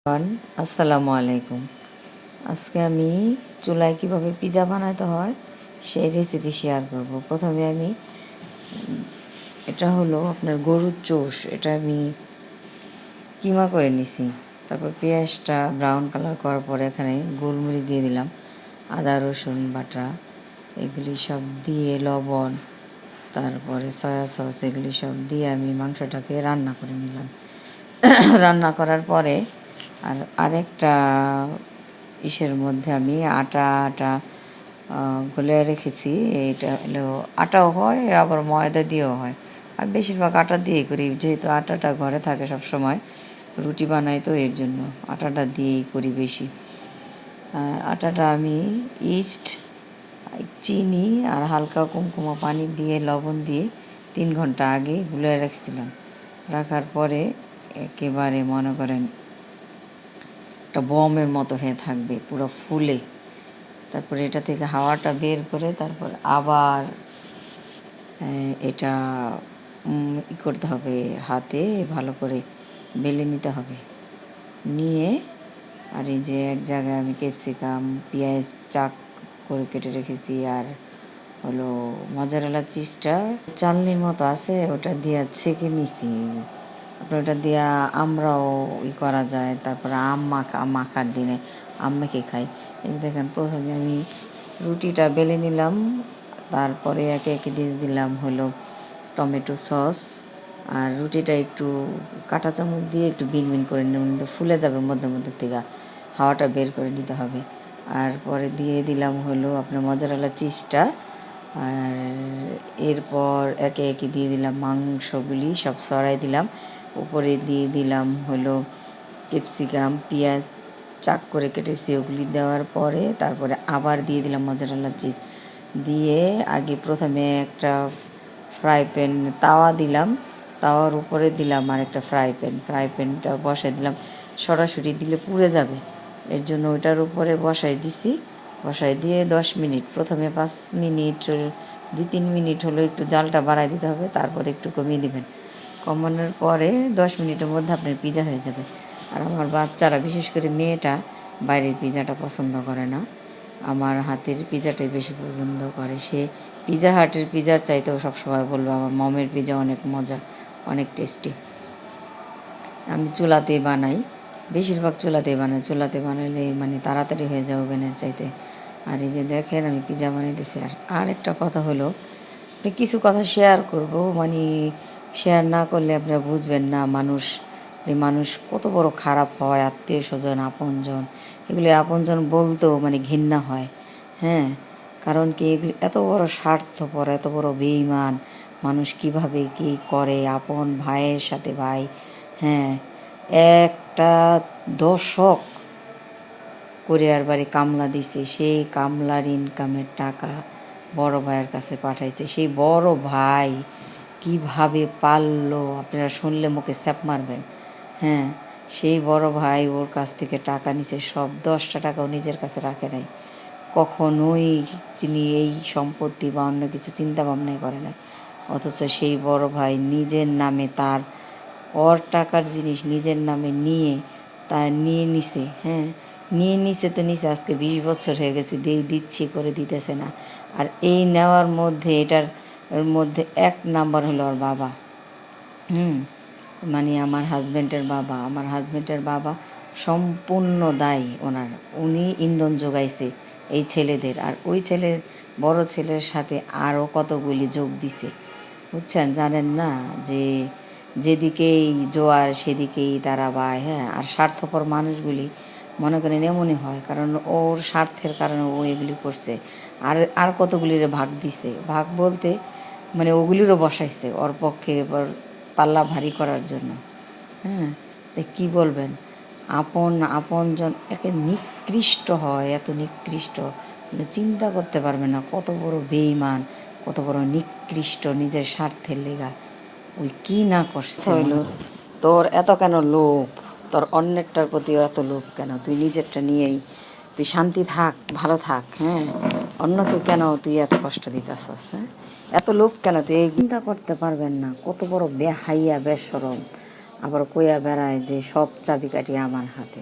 আসসালামু আলাইকুম। আজকে আমি চুলায় কিভাবে পিজা বানাতে হয় সেই রেসিপি শেয়ার করব। প্রথমে আমি এটা হলো আপনার গরুর চোষ, এটা আমি কিমা করে নিছি। তারপর পেঁয়াজটা ব্রাউন কালার করার পরে এখানে গোলমরিচ দিয়ে দিলাম, আদা রসুন বাটা এগুলি সব দিয়ে, লবণ, তারপরে সয়া সস এগুলি সব দিয়ে আমি মাংসটাকে রান্না করে নিলাম। রান্না করার পরে আরেকটা ইসের মধ্যে আমি আটা গলে রেখেছি। এটা হলো আটাও হয়, আবার ময়দা দিয়েও হয়। আর বেশিরভাগ আটা দিয়ে করি, যেহেতু আটাটা ঘরে থাকে সব সময়, রুটি বানাই তো এর জন্য আটাটা দিয়েই করি বেশি। আটাটা আমি ইস্ট, চিনি আর হালকা কুমকুমা পানি দিয়ে, লবণ দিয়ে 3 ঘন্টা আগে গুলে রাখছিলাম। রাখার পরে একেবারে মনে করেন একটা বমের মতো হয়ে থাকবে, পুরো ফুলে। তারপরে এটা থেকে হাওয়াটা বের করে তারপর আবার এটা করতে হবে, হাতে ভালো করে বেলে নিতে হবে। নিয়ে আর এই যে এক জায়গায় আমি ক্যাপসিকাম, পেঁয়াজ চাক করে কেটে রেখেছি, আর হলো মজারেলা চিজটা চালনির মতো আছে, ওটা দিয়ে ছেঁকে নিছি। তারপরে ওটা দিয়ে আমরাও করা যায়। তারপরে মাখার দিনে আম মেখে খাই। এই দেখেন, প্রথমে আমি রুটিটা বেলে নিলাম, তারপরে একে একে দিয়ে দিলাম হলো টমেটো সস, আর রুটিটা একটু কাঁটা চামচ দিয়ে একটু বিন করে নিতে ফুলে যাবে মধ্যে মধ্যে থেকে, হাওয়াটা বের করে নিতে হবে। আর পরে দিয়ে দিলাম হলো আপনার মজারেলা চিজটা, আর এরপর একে একে দিয়ে দিলাম মাংসগুলি সব সরাই দিলাম। উপরে দিয়ে দিলাম হলো ক্যাপসিকাম, পেঁয়াজ চাক করে কেটেছি, ওগুলি দেওয়ার পরে তারপরে আবার দিয়ে দিলাম মজারেলা চিজ দিয়ে। আগে প্রথমে একটা ফ্রাই প্যান তাওয়া দিলাম, তাওয়ার উপরে দিলাম আর একটা ফ্রাই প্যানটা বসাই দিলাম। সরাসরি দিলে পুড়ে যাবে, এর জন্য ওইটার উপরে বসাই দিছি। বসাই দিয়ে 10 মিনিট, প্রথমে 5 মিনিট 2-3 মিনিট হলো একটু জালটা বাড়াই দিতে হবে, তারপরে একটু কমিয়ে দিবেন। কমানোর পরে 10 মিনিটের মধ্যে আপনার পিজা হয়ে যাবে। আর আমার বাচ্চারা, বিশেষ করে মেয়েটা, বাইরের পিজাটা পছন্দ করে না, আমার হাতের পিজাটাই বেশি পছন্দ করে। সে পিজা হাটের পিজার চাইতেও সবসময় বলবো আমার মমের পিজা অনেক মজা, অনেক টেস্টি। আমি চুলাতেই বানাই, বেশিরভাগ চুলাতেই বানাই। চুলাতে বানালে মানে তাড়াতাড়ি হয়ে যাবে ওভেনের চাইতে। আর এই যে দেখেন আমি পিজা বানাইতেছি। আর একটা কথা হলো, কিছু কথা শেয়ার করব, মানে শেয়ার না করলে আপনারা বুঝবেন না মানুষ কত বড় খারাপ হয়। আত্মীয় স্বজন, আপনজন, এগুলি আপনজন বলতেও মানে ঘৃণা হয়। হ্যাঁ, কারণ কি এগুলি এত বড় স্বার্থপর, এত বড় বেঈমান মানুষ কিভাবে কি করে। আপন ভাইয়ের সাথে ভাই, হ্যাঁ, একটা দশক কোরিয়ার বাড়ি কামলা দিছে, সেই কামলার ইনকামের টাকা বড় ভাইয়ের কাছে পাঠাইছে। সেই বড় ভাই কিভাবে পারলো আপনারা শুনলে মুখে স্যাপ মারবেন। হ্যাঁ, সেই বড় ভাই ওর কাছ থেকে টাকা নিছে সব, 10টা টাকাও নিজের কাছে রাখে নাই। কখনোই যিনি এই সম্পত্তি বা অন্য কিছু চিন্তা ভাবনাই করে নাই। অথচ সেই বড় ভাই নিজের নামে তার ওর টাকার জিনিস নিজের নামে নিয়ে নিছে। হ্যাঁ, নিছে তো নিছে, আজকে 20 বছর হয়ে গেছে, দিচ্ছি করে দিতেছে না। আর এই নেওয়ার মধ্যে এর মধ্যে 1 নাম্বার হলো ওর বাবা। মানে আমার হাজব্যান্ডের বাবা সম্পূর্ণ দায়ী ওনার। উনি ইন্ধন যোগাইছে এই ছেলেদের, আর ওই বড় ছেলের সাথে আরও কতগুলি যোগ দিছে, বুঝছেন। জানেন না যে যেদিকেই জোয়ার সেদিকেই তারা বায়। হ্যাঁ, আর স্বার্থপর মানুষগুলি মনে করেন এমনই হয়, কারণ ওর স্বার্থের কারণে ও এগুলি করছে। আর কতগুলির ভাগ দিছে, ভাগ বলতে মানে ওগুলিরও বসাইছে ওর পক্ষে এবার পাল্লা ভারী করার জন্য। হ্যাঁ, তো কী বলবেন, আপনজন একে নিকৃষ্ট হয়, এত নিকৃষ্ট চিন্তা করতে পারবে না। কত বড় বেঈমান, কত বড় নিকৃষ্ট, নিজের স্বার্থের লেগা ওই কি না করছে হইল। তোর এত কেন লোভ, তোর অন্যেরটার প্রতি এত লোভ কেন? তুই নিজেরটা নিয়েই তুই শান্তি থাক, ভালো থাক। হ্যাঁ, অন্যকে কেন তুই এত কষ্ট দিতেছস? হ্যাঁ, এত লোভ কেন? তুই এই চিন্তা করতে পারবেন না কত বড় বেহাইয়া বেশরম, আবার কইয়া বেড়ায় যে সব চাবিকাঠি আমার হাতে।